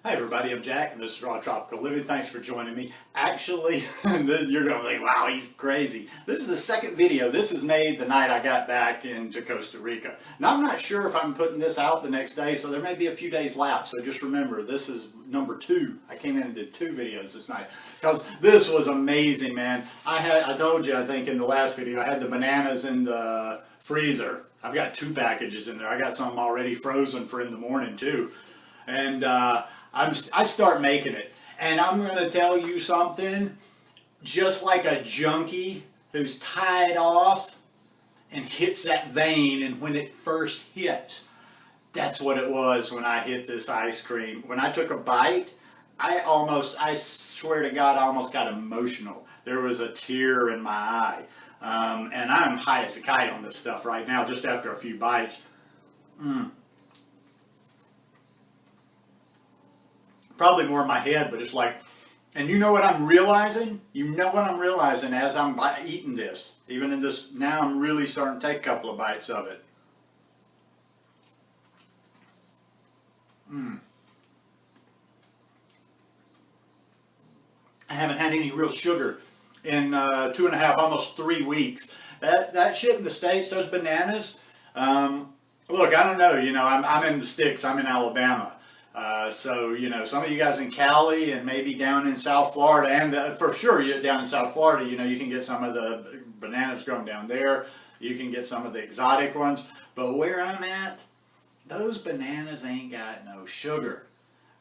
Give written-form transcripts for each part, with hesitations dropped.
Hi everybody, I'm Jack and this is Raw Tropical Living. Thanks for joining me. Actually, you're going to think, wow, he's crazy. This is the second video. This is made the night I got back into Costa Rica. Now I'm not sure if I'm putting this out the next day, so there may be a few days lapse. So just remember, this is number 2. I came in and did 2 videos this night because this was amazing, man. I told you, I think in the last video, I had the bananas in the freezer. I've got 2 packages in there. I got some already frozen for in the morning too. And I start making it. And I'm going to tell you something, just like a junkie who's tied off and hits that vein, and when it first hits, that's what it was when I hit this ice cream. When I took a bite, I swear to God, I almost got emotional. There was a tear in my eye. And I'm high as a kite on this stuff right now, just after a few bites. Probably more in my head, but it's like, and you know what I'm realizing? You know what I'm realizing as I'm eating this, even in this, now I'm really starting to take a couple of bites of it. I haven't had any real sugar in 2.5, almost 3 weeks. That shit in the States, those bananas, look, I don't know, I'm in the sticks, I'm in Alabama. So, some of you guys in Cali and maybe down in South Florida, and for sure you're down in South Florida, you can get some of the bananas grown down there. You can get some of the exotic ones. But where I'm at, those bananas ain't got no sugar.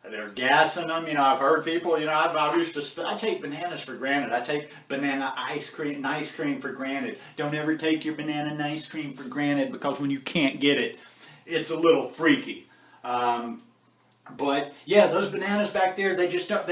They're gassing them. I've heard people, I take bananas for granted. I take banana ice cream for granted. Don't ever take your banana and ice cream for granted, because when you can't get it, it's a little freaky. But yeah, those bananas back there, they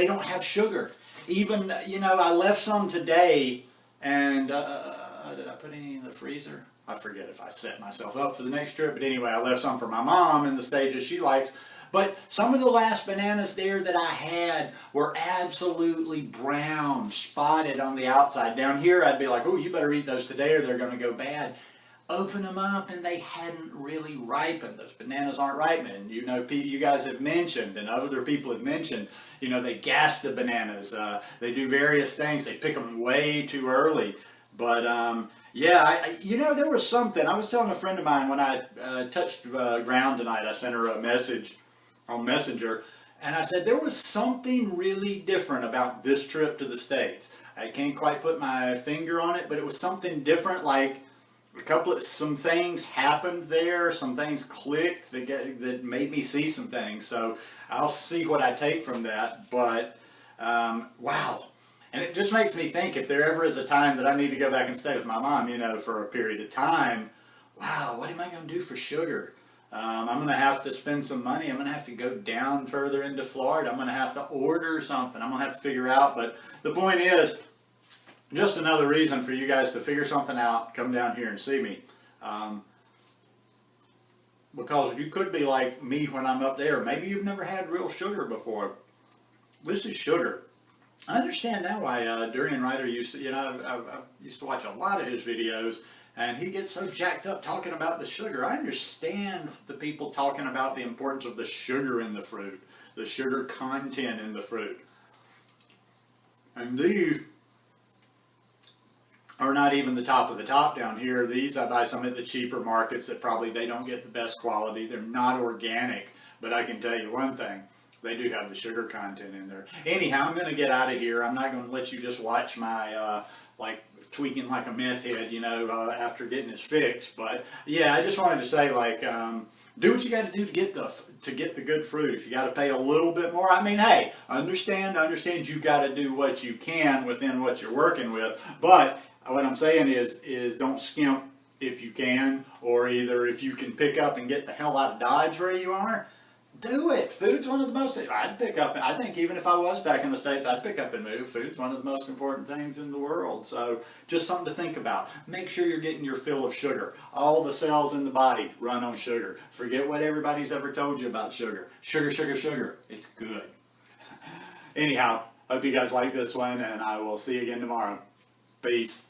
don't have sugar. Even, I left some today, and did I put any in the freezer? I forget if I set myself up for the next trip, but anyway, I left some for my mom in the stages she likes. But some of the last bananas there that I had were absolutely brown, spotted on the outside. Down here, I'd be like, oh, you better eat those today or they're going to go bad. Open them up and they hadn't really ripened. Those bananas aren't ripening. You guys have mentioned, and other people have mentioned, they gas the bananas. They do various things. They pick them way too early. But yeah, there was something. I was telling a friend of mine when I touched ground tonight. I sent her a message on Messenger, and I said there was something really different about this trip to the States. I can't quite put my finger on it, but it was something different. Like some things happened there, some things clicked that made me see some things. So I'll see what I take from that. But wow. And it just makes me think, if there ever is a time that I need to go back and stay with my mom, for a period of time, wow, what am I going to do for sugar? I'm going to have to spend some money. I'm going to have to go down further into Florida. I'm going to have to order something. I'm going to have to figure out. But the point is, just another reason for you guys to figure something out, come down here and see me. Because you could be like me when I'm up there. Maybe you've never had real sugar before. This is sugar. I understand now why Durian Ryder used to, I used to watch a lot of his videos, and he gets so jacked up talking about the sugar. I understand the people talking about the importance of the sugar in the fruit, the sugar content in the fruit. And these are not even the top of the top down here. These I buy some at the cheaper markets that probably they don't get the best quality. They're not organic, but I can tell you one thing. They do have the sugar content in there. Anyhow, I'm going to get out of here. I'm not going to let you just watch my tweaking like a meth head, after getting this fixed. But yeah, I just wanted to say, do what you got to do to get the good fruit. If you got to pay a little bit more, I mean, hey, understand you got to do what you can within what you're working with. But what I'm saying is don't skimp if you can, or either if you can pick up and get the hell out of Dodge where you are. Do it. Food's one of the most, I'd pick up, I think even if I was back in the States, I'd pick up and move. Food's one of the most important things in the world. So just something to think about. Make sure you're getting your fill of sugar. All the cells in the body run on sugar. Forget what everybody's ever told you about sugar. Sugar, sugar, sugar. It's good. Anyhow, hope you guys like this one, and I will see you again tomorrow. Peace.